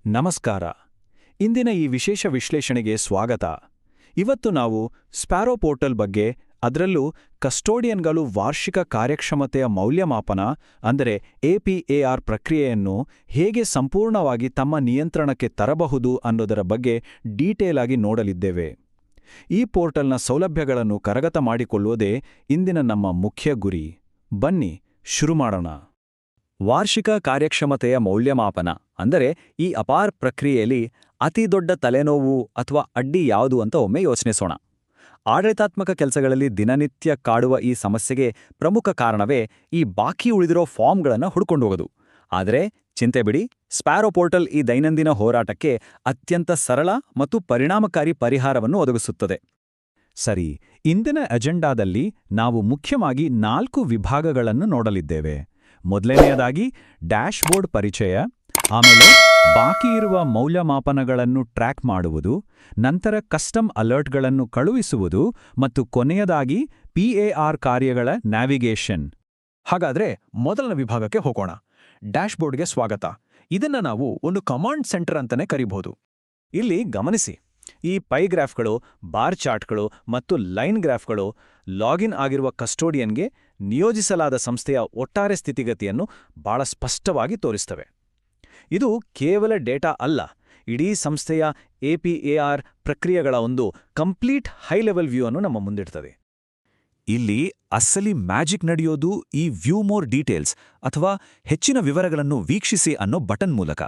ನಮಸ್ಕಾರ. ಇಂದಿನ ಈ ವಿಶೇಷ ವಿಶ್ಲೇಷಣೆಗೆ ಸ್ವಾಗತ. ಇವತ್ತು ನಾವು ಸ್ಪ್ಯಾರೋ ಪೋರ್ಟಲ್ ಬಗ್ಗೆ, ಅದರಲ್ಲೂ ಕಸ್ಟೋಡಿಯನ್ಗಳು ವಾರ್ಷಿಕ ಕಾರ್ಯಕ್ಷಮತೆಯ ಮೌಲ್ಯಮಾಪನ ಅಂದರೆ ಎಪಿಎಆರ್ ಪ್ರಕ್ರಿಯೆಯನ್ನು ಹೇಗೆ ಸಂಪೂರ್ಣವಾಗಿ ತಮ್ಮ ನಿಯಂತ್ರಣಕ್ಕೆ ತರಬಹುದು ಅನ್ನೋದರ ಬಗ್ಗೆ ಡೀಟೇಲ್ ಆಗಿ ನೋಡಲಿದ್ದೇವೆ. ಈ ಪೋರ್ಟಲ್ನ ಸೌಲಭ್ಯಗಳನ್ನು ಕರಗತ ಮಾಡಿಕೊಳ್ಳುವುದೇ ಇಂದಿನ ನಮ್ಮ ಮುಖ್ಯ ಗುರಿ. ಬನ್ನಿ ಶುರು ಮಾಡೋಣ. ವಾರ್ಷಿಕ ಕಾರ್ಯಕ್ಷಮತೆಯ ಮೌಲ್ಯಮಾಪನ ಅಂದರೆ ಈ ಅಪಾರ್ ಪ್ರಕ್ರಿಯೆಯಲ್ಲಿ ಅತಿ ದೊಡ್ಡ ತಲೆನೋವು ಅಥವಾ ಅಡ್ಡಿ ಯಾವುದು ಅಂತ ಒಮ್ಮೆ ಯೋಚಿಸೋಣ. ಆಡಳಿತಾತ್ಮಕ ಕೆಲಸಗಳಲ್ಲಿ ದಿನನಿತ್ಯ ಕಾಡುವ ಈ ಸಮಸ್ಯೆಗೆ ಪ್ರಮುಖ ಕಾರಣವೇ ಈ ಬಾಕಿ ಉಳಿದಿರೋ ಫಾರ್ಮ್ಗಳನ್ನು ಹುಡ್ಕೊಂಡು ಹೋಗೋದು. ಆದರೆ ಚಿಂತೆ ಬಿಡಿ, ಸ್ಪ್ಯಾರೋ ಪೋರ್ಟಲ್ ಈ ದೈನಂದಿನ ಹೋರಾಟಕ್ಕೆ ಅತ್ಯಂತ ಸರಳ ಮತ್ತು ಪರಿಣಾಮಕಾರಿ ಪರಿಹಾರವನ್ನು ಒದಗಿಸುತ್ತದೆ. ಸರಿ, ಇಂದಿನ ಅಜೆಂಡಾದಲ್ಲಿ ನಾವು ಮುಖ್ಯವಾಗಿ 4 ವಿಭಾಗಗಳನ್ನು ನೋಡಲಿದ್ದೇವೆ. ಮೊದಲನೆಯದಾಗಿ ಡ್ಯಾಶ್ಬೋರ್ಡ್ ಪರಿಚಯ, ಆಮೇಲೆ ಬಾಕಿ ಇರುವ ಮೌಲ್ಯಮಾಪನಗಳನ್ನು ಟ್ರ್ಯಾಕ್ ಮಾಡುವುದು, ನಂತರ ಕಸ್ಟಮ್ ಅಲರ್ಟ್ಗಳನ್ನು ಕಳುಹಿಸುವುದು ಮತ್ತು ಕೊನೆಯದಾಗಿ ಪಿಎಆರ್ ಕಾರ್ಯಗಳ ನ್ಯಾವಿಗೇಷನ್. ಹಾಗಾದ್ರೆ ಮೊದಲನೇ ವಿಭಾಗಕ್ಕೆ ಹೋಗೋಣ. ಡ್ಯಾಶ್ಬೋರ್ಡ್ಗೆ ಸ್ವಾಗತ. ಇದನ್ನ ನಾವು ಒಂದು ಕಮಾಂಡ್ ಸೆಂಟರ್ ಅಂತಾನೆ ಕರಿಬಹುದು. ಇಲ್ಲಿ ಗಮನಿಸಿ, ಈ ಪೈ ಗ್ರಾಫ್ಗಳು, ಬಾರ್ ಚಾರ್ಟ್ಗಳು ಮತ್ತು ಲೈನ್ ಗ್ರಾಫ್ಗಳು ಲಾಗಿನ್ ಆಗಿರುವ ಕಸ್ಟೋಡಿಯನ್ಗೆ ನಿಯೋಜಿಸಲಾದ ಸಂಸ್ಥೆಯ ಒಟ್ಟಾರೆ ಸ್ಥಿತಿಗತಿಯನ್ನು ಬಹಳ ಸ್ಪಷ್ಟವಾಗಿ ತೋರಿಸ್ತವೆ. ಇದು ಕೇವಲ ಡೇಟಾ ಅಲ್ಲ, ಇಡೀ ಸಂಸ್ಥೆಯ ಎಪಿಎಆರ್ ಪ್ರಕ್ರಿಯೆಗಳ ಒಂದು ಕಂಪ್ಲೀಟ್ ಹೈ ಲೆವೆಲ್ ವ್ಯೂ ಅನ್ನು ನಮ್ಮ ಮುಂದಿಡ್ತದೆ. ಇಲ್ಲಿ ಅಸಲಿ ಮ್ಯಾಜಿಕ್ ನಡೆಯೋದು ಈ ವ್ಯೂ ಮೋರ್ ಡೀಟೇಲ್ಸ್ ಅಥವಾ ಹೆಚ್ಚಿನ ವಿವರಗಳನ್ನು ವೀಕ್ಷಿಸಿ ಅನ್ನೋ ಬಟನ್ ಮೂಲಕ.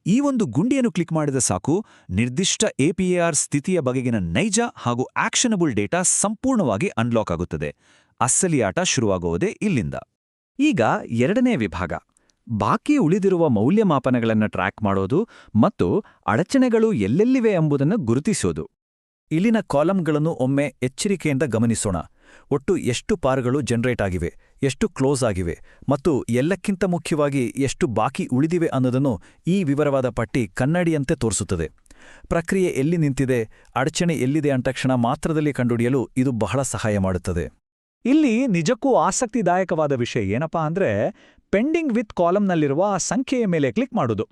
ಈ ಒಂದು ಗುಂಡಿಯನ್ನು ಕ್ಲಿಕ್ ಮಾಡಿದ ಸಾಕು, ನಿರ್ದಿಷ್ಟ ಎಪಿಎಆರ್ ಸ್ಥಿತಿಯ ಬಗೆಗಿನ ನೈಜ ಹಾಗೂ ಆಕ್ಷನಬಲ್ ಡೇಟಾ ಸಂಪೂರ್ಣವಾಗಿ ಅನ್ಲಾಕ್ ಆಗುತ್ತದೆ. ಅಸಲಿ ಆಟ ಶುರುವಾಗುವುದೇ ಇಲ್ಲಿಂದ. ಈಗ ಎರಡನೇ ವಿಭಾಗ, ಬಾಕಿ ಉಳಿದಿರುವ ಮೌಲ್ಯಮಾಪನಗಳನ್ನು ಟ್ರ್ಯಾಕ್ ಮಾಡೋದು ಮತ್ತು ಅಡಚಣೆಗಳು ಎಲ್ಲೆಲ್ಲಿವೆ ಎಂಬುದನ್ನು ಗುರುತಿಸೋದು. ಇಲ್ಲಿನ ಕಾಲಮ್ಗಳನ್ನು ಒಮ್ಮೆ ಎಚ್ಚರಿಕೆಯಿಂದ ಗಮನಿಸೋಣ. ಒಟ್ಟು ಎಷ್ಟು ಪಾರ್ಗಳು ಜನರೇಟ್ ಆಗಿವೆ, ಎಷ್ಟು ಕ್ಲೋಸ್ ಆಗಿವೆ ಮತ್ತು ಎಲ್ಲಕ್ಕಿಂತ ಮುಖ್ಯವಾಗಿ ಎಷ್ಟು ಬಾಕಿ ಉಳಿದಿವೆ ಅನ್ನೋದನ್ನು ಈ ವಿವರವಾದ ಪಟ್ಟಿ ಕನ್ನಡಿಯಂತೆ ತೋರಿಸುತ್ತದೆ. ಪ್ರಕ್ರಿಯೆ ಎಲ್ಲಿ ನಿಂತಿದೆ, ಅಡಚಣೆ ಎಲ್ಲಿದೆ ಅಂದ ತಕ್ಷಣ ಮಾತ್ರದಲ್ಲಿ ಕಂಡುಹಿಡಿಯಲು ಇದು ಬಹಳ ಸಹಾಯ ಮಾಡುತ್ತದೆ. ಇಲ್ಲಿ ನಿಜಕ್ಕೂ ಆಸಕ್ತಿದಾಯಕವಾದ ವಿಷಯ ಏನಪ್ಪಾ ಅಂದ್ರೆ, ಪೆಂಡಿಂಗ್ ವಿತ್ ಕಾಲಮ್ನಲ್ಲಿರುವ ಆ ಸಂಖ್ಯೆಯ ಮೇಲೆ ಕ್ಲಿಕ್ ಮಾಡೋದು.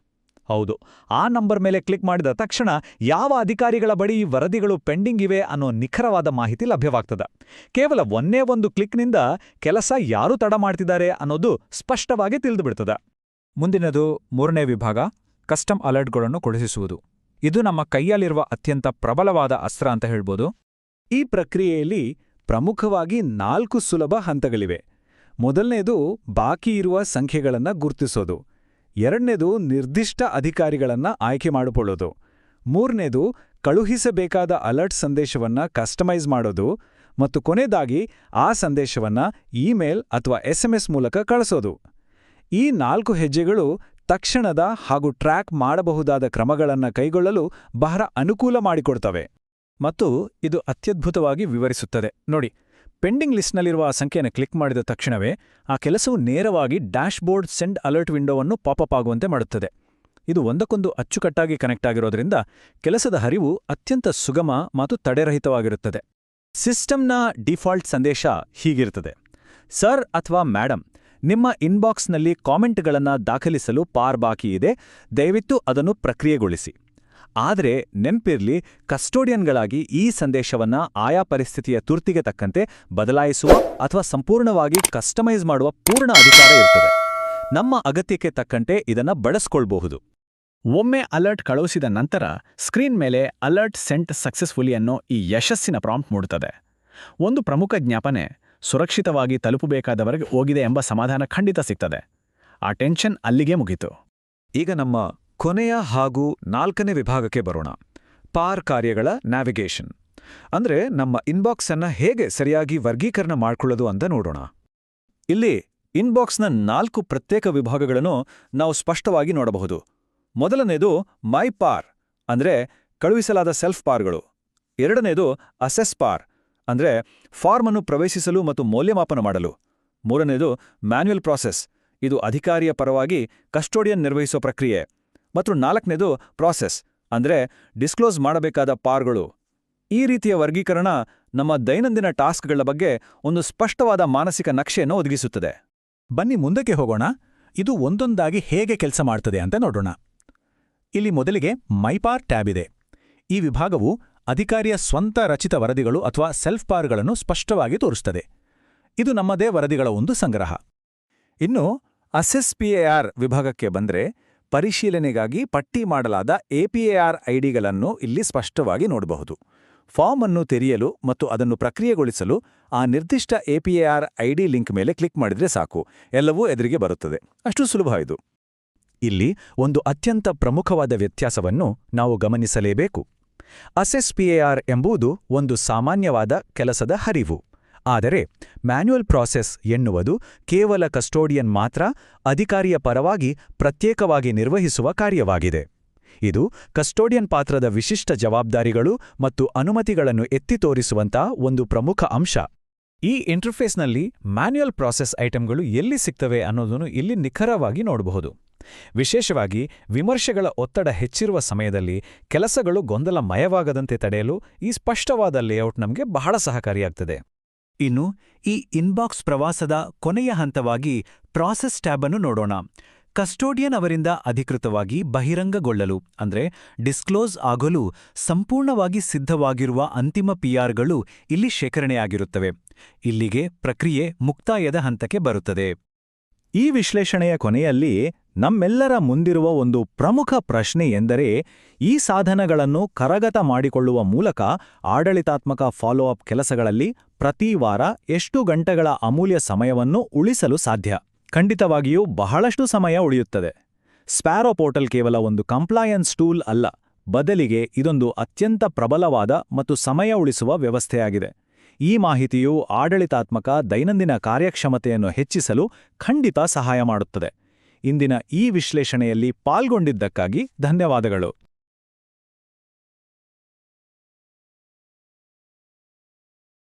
ಹೌದು, ಆ ನಂಬರ್ ಮೇಲೆ ಕ್ಲಿಕ್ ಮಾಡಿದ ತಕ್ಷಣ ಯಾವ ಅಧಿಕಾರಿಗಳ ಬಳಿ ಈ ವರದಿಗಳು ಪೆಂಡಿಂಗ್ ಇವೆ ಅನ್ನೋ ನಿಖರವಾದ ಮಾಹಿತಿ ಲಭ್ಯವಾಗ್ತದೆ. ಕೇವಲ ಒಂದೇ ಒಂದು ಕ್ಲಿಕ್ನಿಂದ ಕೆಲಸ ಯಾರು ತಡ ಮಾಡ್ತಿದ್ದಾರೆ ಅನ್ನೋದು ಸ್ಪಷ್ಟವಾಗಿ ತಿಳಿದುಬಿಡ್ತದೆ. ಮುಂದಿನದು ಮೂರನೇ ವಿಭಾಗ, ಕಸ್ಟಮ್ ಅಲರ್ಟ್ಗಳನ್ನು ಕಳುಹಿಸುವುದು. ಇದು ನಮ್ಮ ಕೈಯಲ್ಲಿರುವ ಅತ್ಯಂತ ಪ್ರಬಲವಾದ ಅಸ್ತ್ರ ಅಂತ ಹೇಳ್ಬೋದು. ಈ ಪ್ರಕ್ರಿಯೆಯಲ್ಲಿ ಪ್ರಮುಖವಾಗಿ 4 ಸುಲಭ ಹಂತಗಳಿವೆ. ಮೊದಲನೇದು ಬಾಕಿ ಇರುವ ಸಂಖ್ಯೆಗಳನ್ನು ಗುರುತಿಸೋದು. ಎರಡನೇದು ನಿರ್ದಿಷ್ಟ ಅಧಿಕಾರಿಗಳನ್ನು ಆಯ್ಕೆ ಮಾಡಿಕೊಳ್ಳೋದು. ಮೂರನೇದು ಕಳುಹಿಸಬೇಕಾದ ಅಲರ್ಟ್ ಸಂದೇಶವನ್ನು ಕಸ್ಟಮೈಸ್ ಮಾಡೋದು. ಮತ್ತು ಕೊನೆಯದಾಗಿ ಆ ಸಂದೇಶವನ್ನು ಇಮೇಲ್ ಅಥವಾ SMS ಮೂಲಕ ಕಳಿಸೋದು. ಈ 4 ಹೆಜ್ಜೆಗಳು ತಕ್ಷಣದ ಹಾಗೂ ಟ್ರ್ಯಾಕ್ ಮಾಡಬಹುದಾದ ಕ್ರಮಗಳನ್ನು ಕೈಗೊಳ್ಳಲು ಬಹಳ ಅನುಕೂಲ ಮಾಡಿಕೊಡ್ತವೆ. ಮತ್ತು ಇದು ಅತ್ಯದ್ಭುತವಾಗಿ ವಿವರಿಸುತ್ತದೆ ನೋಡಿ. ಪೆಂಡಿಂಗ್ ಲಿಸ್ಟ್ನಲ್ಲಿರುವ ಆ ಸಂಖ್ಯೆಯನ್ನು ಕ್ಲಿಕ್ ಮಾಡಿದ ತಕ್ಷಣವೇ ಆ ಕೆಲಸವು ನೇರವಾಗಿ ಡ್ಯಾಶ್ಬೋರ್ಡ್ ಸೆಂಡ್ ಅಲರ್ಟ್ ವಿಂಡೋವನ್ನು ಪಾಪಪ್ ಆಗುವಂತೆ ಮಾಡುತ್ತದೆ. ಇದು ಒಂದಕ್ಕೊಂದು ಅಚ್ಚುಕಟ್ಟಾಗಿ ಕನೆಕ್ಟ್ ಆಗಿರೋದ್ರಿಂದ ಕೆಲಸದ ಹರಿವು ಅತ್ಯಂತ ಸುಗಮ ಮತ್ತು ತಡೆರಹಿತವಾಗಿರುತ್ತದೆ. ಸಿಸ್ಟಮ್ನ ಡಿಫಾಲ್ಟ್ ಸಂದೇಶ ಹೀಗಿರುತ್ತದೆ: ಸರ್ ಅಥವಾ ಮೇಡಮ್, ನಿಮ್ಮ ಇನ್ಬಾಕ್ಸ್ನಲ್ಲಿ ಕಾಮೆಂಟ್ಗಳನ್ನು ದಾಖಲಿಸಲು ಪಾರ್ ಬಾಕಿ ಇದೆ, ದಯವಿಟ್ಟು ಅದನ್ನು ಪ್ರಕ್ರಿಯೆಗೊಳಿಸಿ. ಆದರೆ ನೆನ್ಪಿರ್ಲಿ, ಕಸ್ಟೋಡಿಯನ್ಗಳಾಗಿ ಈ ಸಂದೇಶವನ್ನು ಆಯಾ ಪರಿಸ್ಥಿತಿಯ ತುರ್ತಿಗೆ ತಕ್ಕಂತೆ ಬದಲಾಯಿಸುವ ಅಥವಾ ಸಂಪೂರ್ಣವಾಗಿ ಕಸ್ಟಮೈಸ್ ಮಾಡುವ ಪೂರ್ಣ ಅಧಿಕಾರ ಇರುತ್ತದೆ. ನಮ್ಮ ಅಗತ್ಯಕ್ಕೆ ತಕ್ಕಂತೆ ಇದನ್ನು ಬಳಸ್ಕೊಳ್ಬಹುದು. ಒಮ್ಮೆ ಅಲರ್ಟ್ ಕಳುಹಿಸಿದ ನಂತರ ಸ್ಕ್ರೀನ್ ಮೇಲೆ ಅಲರ್ಟ್ ಸೆಂಟ್ ಸಕ್ಸಸ್ಫುಲಿ ಅನ್ನೋ ಈ ಯಶಸ್ಸಿನ ಪ್ರಾಂಪ್ಟ್ ಮೂಡುತ್ತದೆ. ಒಂದು ಪ್ರಮುಖ ಜ್ಞಾಪನೆ, ಸುರಕ್ಷಿತವಾಗಿ ತಲುಪಬೇಕಾದವರೆಗೆ ಹೋಗಿದೆ ಎಂಬ ಸಮಾಧಾನ ಖಂಡಿತ ಸಿಗ್ತದೆ. ಆ ಟೆನ್ಷನ್ ಅಲ್ಲಿಗೆ ಮುಗೀತು. ಈಗ ನಮ್ಮ ಕೊನೆಯ ಹಾಗೂ 4ನೇ ವಿಭಾಗಕ್ಕೆ ಬರೋಣ, ಪಾರ್ ಕಾರ್ಯಗಳ ನ್ಯಾವಿಗೇಷನ್. ಅಂದ್ರೆ ನಮ್ಮ ಇನ್ಬಾಕ್ಸ್ ಅನ್ನ ಹೇಗೆ ಸರಿಯಾಗಿ ವರ್ಗೀಕರಣ ಮಾಡಿಕೊಳ್ಳೋದು ಅಂತ ನೋಡೋಣ. ಇಲ್ಲಿ ಇನ್ಬಾಕ್ಸ್ನ 4 ಪ್ರತ್ಯೇಕ ವಿಭಾಗಗಳನ್ನು ನಾವು ಸ್ಪಷ್ಟವಾಗಿ ನೋಡಬಹುದು. ಮೊದಲನೇದು ಮೈ ಪಾರ್ ಅಂದ್ರೆ ಕಳುಹಿಸಲಾದ ಸೆಲ್ಫ್ ಪಾರ್ಗಳು. ಎರಡನೇದು ಅಸೆಸ್ ಪಾರ್ ಅಂದ್ರೆ ಫಾರ್ಮ್ ಅನ್ನು ಪ್ರವೇಶಿಸಲು ಮತ್ತು ಮೌಲ್ಯಮಾಪನ ಮಾಡಲು. ಮೂರನೇದು ಮ್ಯಾನ್ಯುಯಲ್ ಪ್ರಾಸೆಸ್, ಇದು ಅಧಿಕಾರಿಯ ಪರವಾಗಿ ಕಸ್ಟೋಡಿಯನ್ ನಿರ್ವಹಿಸುವ ಪ್ರಕ್ರಿಯೆ. ಮತ್ತು 4ನೇದು ಪ್ರಾಸೆಸ್ ಅಂದ್ರೆ ಡಿಸ್ಕ್ಲೋಸ್ ಮಾಡಬೇಕಾದ ಪಾರ್ಗಳು. ಈ ರೀತಿಯ ವರ್ಗೀಕರಣ ನಮ್ಮ ದೈನಂದಿನ ಟಾಸ್ಕ್ಗಳ ಬಗ್ಗೆ ಒಂದು ಸ್ಪಷ್ಟವಾದ ಮಾನಸಿಕ ನಕ್ಷೆಯನ್ನು ಒದಗಿಸುತ್ತದೆ. ಬನ್ನಿ ಮುಂದಕ್ಕೆ ಹೋಗೋಣ. ಇದು ಒಂದೊಂದಾಗಿ ಹೇಗೆ ಕೆಲಸ ಮಾಡ್ತದೆ ಅಂತ ನೋಡೋಣ. ಇಲ್ಲಿ ಮೊದಲಿಗೆ ಮೈಪಾರ್ ಟ್ಯಾಬ್ ಇದೆ. ಈ ವಿಭಾಗವು ಅಧಿಕಾರಿಯ ಸ್ವಂತ ರಚಿತ ವರದಿಗಳು ಅಥವಾ ಸೆಲ್ಫ್ ಪಾರ್ಗಳನ್ನು ಸ್ಪಷ್ಟವಾಗಿ ತೋರಿಸುತ್ತದೆ. ಇದು ನಮ್ಮದೇ ವರದಿಗಳ ಒಂದು ಸಂಗ್ರಹ. ಇನ್ನು ಅಸೆಸ್ PAR ವಿಭಾಗಕ್ಕೆ ಬಂದರೆ ಪರಿಶೀಲನೆಗಾಗಿ ಪಟ್ಟಿ ಮಾಡಲಾದ APAR ಐಡಿಗಳನ್ನು ಇಲ್ಲಿ ಸ್ಪಷ್ಟವಾಗಿ ನೋಡಬಹುದು. ಫಾರ್ಮ್ ಅನ್ನು ತೆರೆಯಲು ಮತ್ತು ಅದನ್ನು ಪ್ರಕ್ರಿಯೆಗೊಳಿಸಲು ಆ ನಿರ್ದಿಷ್ಟ APAR ಐಡಿ ಲಿಂಕ್ ಮೇಲೆ ಕ್ಲಿಕ್ ಮಾಡಿದರೆ ಸಾಕು, ಎಲ್ಲವೂ ಎದುರಿಗೆ ಬರುತ್ತದೆ. ಅಷ್ಟು ಸುಲಭ ಇದು. ಇಲ್ಲಿ ಒಂದು ಅತ್ಯಂತ ಪ್ರಮುಖವಾದ ವ್ಯತ್ಯಾಸವನ್ನು ನಾವು ಗಮನಿಸಲೇಬೇಕು. ಅಸೆಸ್ PAR ಎಂಬುದು ಒಂದು ಸಾಮಾನ್ಯವಾದ ಕೆಲಸದ ಹರಿವು. ಆದರೆ ಮ್ಯಾನ್ಯುಯಲ್ ಪ್ರಾಸೆಸ್ ಎನ್ನುವುದು ಕೇವಲ ಕಸ್ಟೋಡಿಯನ್ ಮಾತ್ರ ಅಧಿಕಾರಿಯ ಪರವಾಗಿ ಪ್ರತ್ಯೇಕವಾಗಿ ನಿರ್ವಹಿಸುವ ಕಾರ್ಯವಾಗಿದೆ. ಇದು ಕಸ್ಟೋಡಿಯನ್ ಪಾತ್ರದ ವಿಶಿಷ್ಟ ಜವಾಬ್ದಾರಿಗಳು ಮತ್ತು ಅನುಮತಿಗಳನ್ನು ಎತ್ತಿ ತೋರಿಸುವಂಥ ಒಂದು ಪ್ರಮುಖ ಅಂಶ. ಈ ಇಂಟರ್ಫೇಸ್ನಲ್ಲಿ ಮ್ಯಾನ್ಯುಯಲ್ ಪ್ರಾಸೆಸ್ ಐಟಂಗಳು ಎಲ್ಲಿ ಸಿಗ್ತವೆ ಅನ್ನೋದನ್ನು ಇಲ್ಲಿ ನಿಖರವಾಗಿ ನೋಡಬಹುದು. ವಿಶೇಷವಾಗಿ ವಿಮರ್ಶೆಗಳ ಒತ್ತಡ ಹೆಚ್ಚಿರುವ ಸಮಯದಲ್ಲಿ ಕೆಲಸಗಳು ಗೊಂದಲಮಯವಾಗದಂತೆ ತಡೆಯಲು ಈ ಸ್ಪಷ್ಟವಾದ ಲೇಔಟ್ ನಮಗೆ ಬಹಳ ಸಹಕಾರಿಯಾಗ್ತದೆ. ಇನ್ನು ಈ ಇನ್ಬಾಕ್ಸ್ ಪ್ರವಾಸದ ಕೊನೆಯ ಹಂತವಾಗಿ ಪ್ರಾಸೆಸ್ ಟ್ಯಾಬ್ ಅನ್ನು ನೋಡೋಣ. ಕಸ್ಟೋಡಿಯನ್ ಅವರಿಂದ ಅಧಿಕೃತವಾಗಿ ಬಹಿರಂಗಗೊಳ್ಳಲು ಅಂದ್ರೆ ಡಿಸ್ಕ್ಲೋಸ್ ಆಗಲು ಸಂಪೂರ್ಣವಾಗಿ ಸಿದ್ಧವಾಗಿರುವ ಅಂತಿಮ PRಗಳು ಇಲ್ಲಿ ಶೇಖರಣೆಯಾಗಿರುತ್ತವೆ. ಇಲ್ಲಿಗೆ ಪ್ರಕ್ರಿಯೆ ಮುಕ್ತಾಯದ ಹಂತಕ್ಕೆ ಬರುತ್ತದೆ. ಈ ವಿಶ್ಲೇಷಣೆಯ ಕೊನೆಯಲ್ಲಿ ನಮ್ಮೆಲ್ಲರ ಮುಂದಿರುವ ಒಂದು ಪ್ರಮುಖ ಪ್ರಶ್ನೆ ಎಂದರೆ, ಈ ಸಾಧನಗಳನ್ನು ಕರಗತ ಮಾಡಿಕೊಳ್ಳುವ ಮೂಲಕ ಆಡಳಿತಾತ್ಮಕ ಫಾಲೋಅಪ್ ಕೆಲಸಗಳಲ್ಲಿ ಪ್ರತಿ ವಾರ ಎಷ್ಟು ಗಂಟೆಗಳ ಅಮೂಲ್ಯ ಸಮಯವನ್ನು ಉಳಿಸಲು ಸಾಧ್ಯ? ಖಂಡಿತವಾಗಿಯೂ ಬಹಳಷ್ಟು ಸಮಯ ಉಳಿಯುತ್ತದೆ. ಸ್ಪ್ಯಾರೋ ಪೋರ್ಟಲ್ ಕೇವಲ ಒಂದು ಕಂಪ್ಲಾಯನ್ಸ್ ಟೂಲ್ ಅಲ್ಲ, ಬದಲಿಗೆ ಇದೊಂದು ಅತ್ಯಂತ ಪ್ರಬಲವಾದ ಮತ್ತು ಸಮಯ ಉಳಿಸುವ ವ್ಯವಸ್ಥೆಯಾಗಿದೆ. ಈ ಮಾಹಿತಿಯು ಆಡಳಿತಾತ್ಮಕ ದೈನಂದಿನ ಕಾರ್ಯಕ್ಷಮತೆಯನ್ನು ಹೆಚ್ಚಿಸಲು ಖಂಡಿತ ಸಹಾಯ ಮಾಡುತ್ತದೆ. ಇಂದಿನ ಈ ವಿಶ್ಲೇಷಣೆಯಲ್ಲಿ ಪಾಲ್ಗೊಂಡಿದ್ದಕ್ಕಾಗಿ ಧನ್ಯವಾದಗಳು.